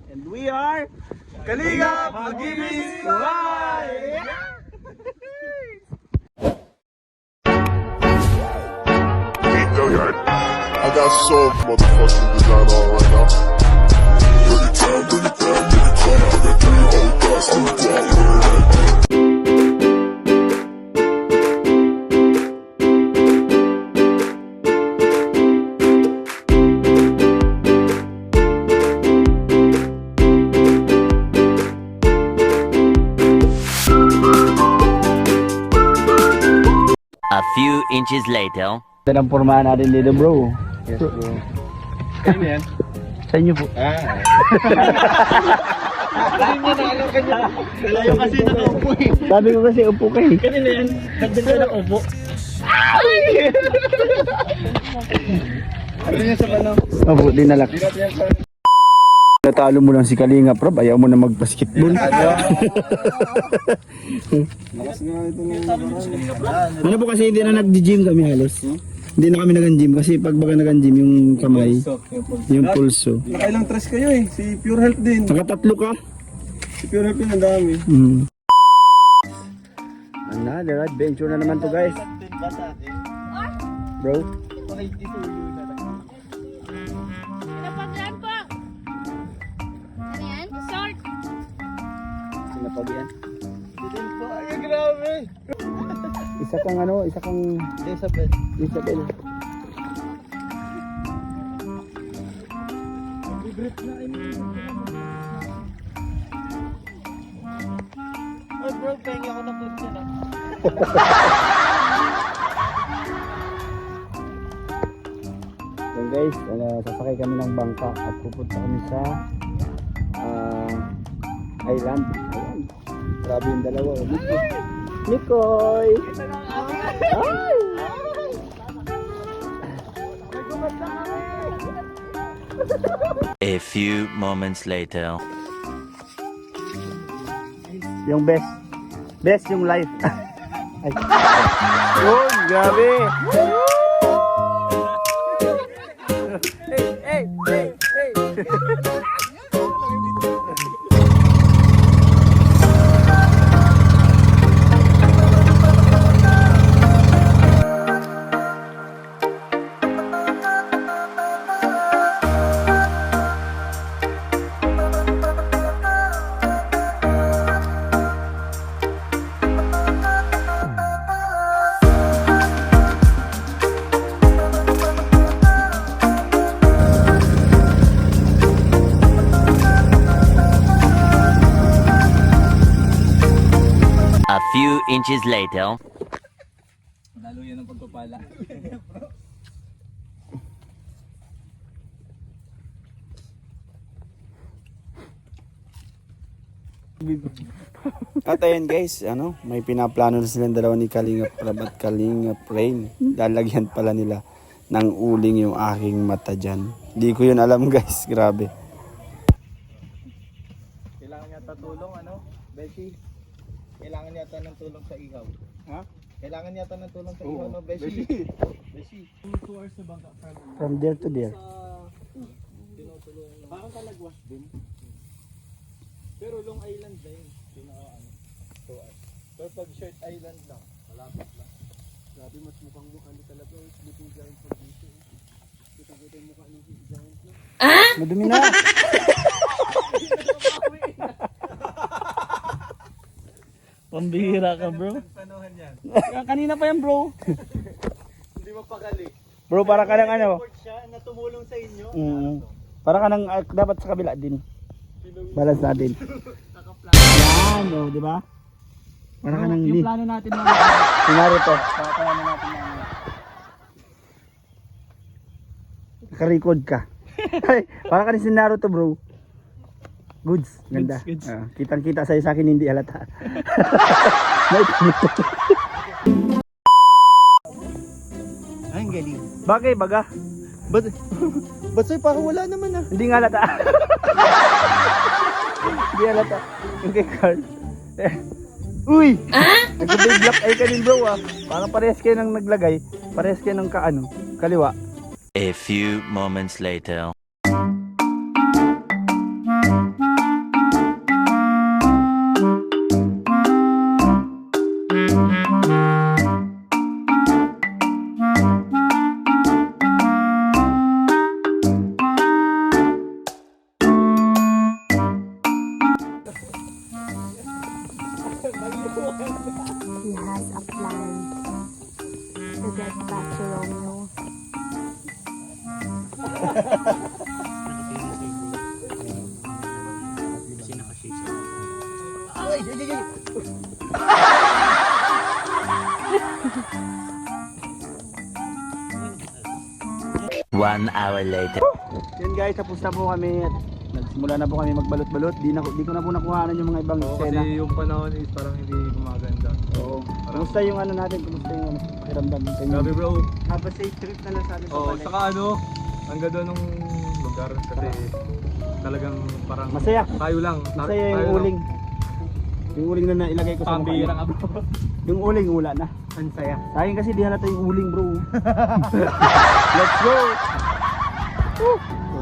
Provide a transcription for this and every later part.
And we are Kalingap Mag-ibig Buhay! I got so motherfucking design on right now. Bring it down, bring it down, bring it down. I got three whole thoughts to the top. A few inches later. Ito ang pormahan natin dito, bro. Yes, bro. Kaya yan? Sa inyo po. Kalayo kasi nakaupo eh. Sabi ko kasi upo kayo. Kanina yan, dagdag ka ng upo. Ano yan sa ano? Opo, dinalak. Di natin yan sa... Natalo mo lang si Kalingap, Rob. Ayaw mo na mag-basketball. Lakas nga ito ng... Ano po kasi hindi na nag-gym kami halos. Hindi na kami nag-gym kasi pag baga nag-gym yung kamay, yung pulso. Nakailang trash kayo eh. Si Pure Health din. Nakatatlo ka? Si Pure Health din ang dami. Another adventure na naman to, guys. Bro. Napagyan po. Ano yan? Salt. Sinapagian. Ay, grabe. Isa kang ano, isa kang Isabel. Isabel. Ay bro, pengi ako ng food na. So guys, sasakay kami ng bangka at pupunta kami sa island. Ayan. Grabe yung dalawa. Nikoy! Ay! A few moments later. Yung best. Best yung life. Ay. Oh, grabe! Hey, hey, hey, hey! A few inches later. Lalo yan ang pagpapala. At ayun guys, may pinaplano na silang dalawa ni Kalingap Rab at Kalingap Rain. Lalagyan pala nila ng uling yung aking mata dyan. Di ko yun alam guys, grabe. Kailangan yata tulong Beshi? Kailangan yata ng tulong sa ihaw. Ha? Kailangan yata ng tulong sa ihaw, no, Beshi? Beshi. 2 hours na bangka From there to there. Parang kalagwas din. Pero Long Island na yun. 2 hours. Pero pag Short Island lang, malapit lang. Grabe, mas mukhang mukha ni talaga. Sleeping giant pag dito. Kita-kita yung mukha ng giant na. Madumi na! Pambihira ka bro. Panuhan yan. Kanina pa yan bro. Hindi mapakali. Bro, para ka ng ano? Support siya na tumulong sa inyo. Para ka ng dapat sa kabila din. Balance natin. Yan, oh, di ba? Para ka ng Yung plano natin na Sinari to. plano natin na Naka-record ka. Para ka ni si Naruto bro. Goods, ganda. Goods. Kitang-kita sa'yo, sa akin hindi halata. Ay, ang galing. Bagay, baga. Ba't sa'yo parang wala naman ah? Hindi nga halata. Hindi halata. Yung kay Carl. Uy! Nag-big block ay kanin bro ah. Parang parehas kayo nang naglagay. Parehas kayo ng kaliwa. A few moments later. He has a plan to get back to Romeo. One hour later. Yun guys, tapos na po kami at nagsimula na po kami magbalot-balot. Di ko na po nakuhanan yung mga ibang eksena. Kasi yung panahon is parang hindi gumaganda. Oo. Kumusta yung ano natin? Kumusta yung pakiramdam? Grabe bro. Have a safe trip na lang sa atin. Oh, saka ano, ang ganda nung lugar kasi talagang parang Masaya. tayo lang. Masaya yung uling. Yung uling na nailagay ko sa mukha niya. Pambira ka bro. Yung uling wala na. Ang saya. Sa akin kasi di halata yung uling bro. Let's go!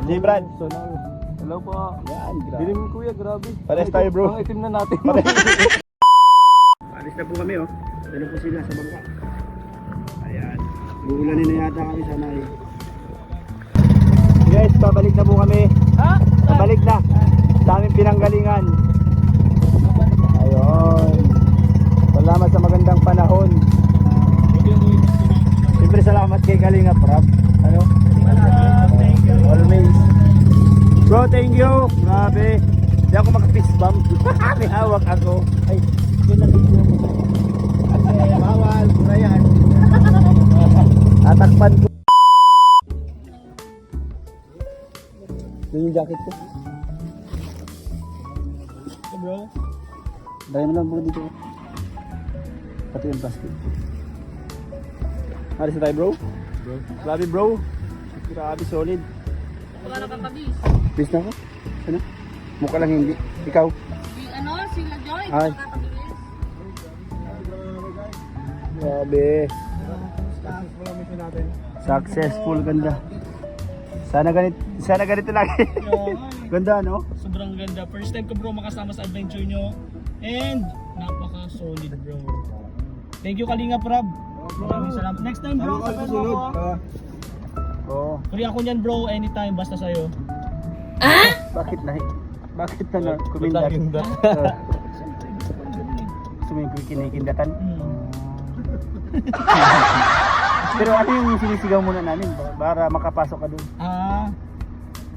J. Brad. Hello po. Yan, grabe. Dilim kuya, grabe. Pares tayo, bro. Ang itim na natin. Alis na po kami oh. Dalo po sila sa bangka. Ayan. Uulanin na yata kami sana eh. Guys, babalik na po kami. Babalik na. Sa aming pinanggalingan. Ayun. Salamat sa magandang panahon. Siyempre salamat kay Kalinga Prab. Ano? Always. Bro, thank you. Grabe. Hindi ako maka-fist bump. May hawak ako. Ay, yun ang video. Bawal, pura yan. Tatakpan ko. Yun yung jacket ko. Bro. Dahil mo lang po dito. Pati yung plastic. Alis na tayo bro. Grabe bro. Grabe solid. Wala na kang kabis. Bis na ako. Ano? Mukha lang hindi. Ikaw. Ano, sila Joy, Ay. nakakabilis. Grabe. Successful, ganda. Sana ganito lagi. Ganda no? Sobrang ganda. First time ko bro makasama sa adventure nyo. And napaka-solid bro. Thank you Kalinga Prab. Maraming salamat. Next time bro, sabihin mo ako. Oo. Free ako niyan bro, anytime basta sa'yo. Bakit na? Bakit na kumindat? Gusto mo yung kinikindatan? Pero ano yung sinisigaw muna namin para makapasok ka dun?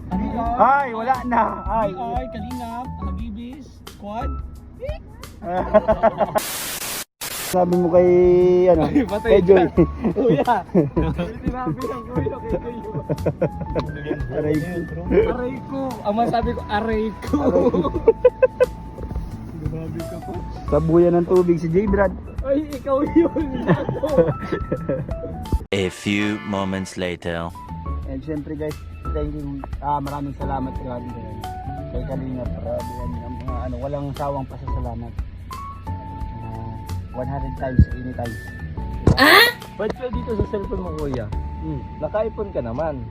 Ano ka? Ay, wala na. Ay. Ay, Kalingap, Habibis, Squad. Sabi mo kay ano? Kay Joy. Kuya. Sinabi ng kuya kay kayo. Aray ko. Aray ko. Ang masabi ko, aray ko. Grabe ka po. Sabuyan ng tubig si J. Brad. Ay, ikaw yun. A few moments later. And syempre guys, thank you. Maraming salamat kay Kalinga Prab. Ang mga ano, walang sawang pasasalamat. 100 times, anytime. But dito sa cellphone mo kuya, naka-iPhone ka naman.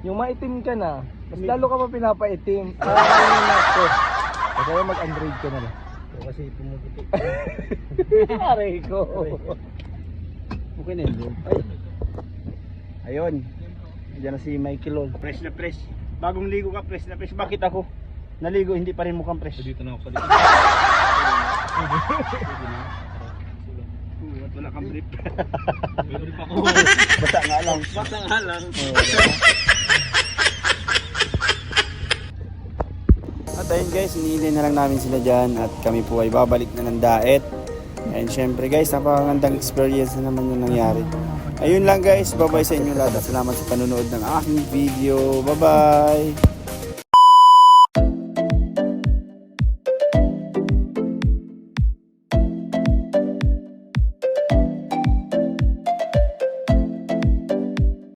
Yung maitim ka na, mas lalo ka pa pinapaitim. Nako. Kasi mag-Android ka na lang. Kasi pumuputi. Aray ko. Okay na yun bro. Ay. Ayun. Diyan na si Michael Lol. Fresh na fresh. Bagong ligo ka, fresh na fresh. Bakit ako? Naligo, hindi pa rin mukhang fresh. Dito na ako dito. Wala kang brief. Meron pa ako. Basta nga lang. Basta nga lang. At ayun guys, iniilin na lang namin sila dyan at kami po ay babalik na ng daet. And syempre guys, napakagandang experience na naman yung nangyari. Ayun lang guys, bye bye sa inyo lahat at salamat sa panonood ng aking video. Bye bye!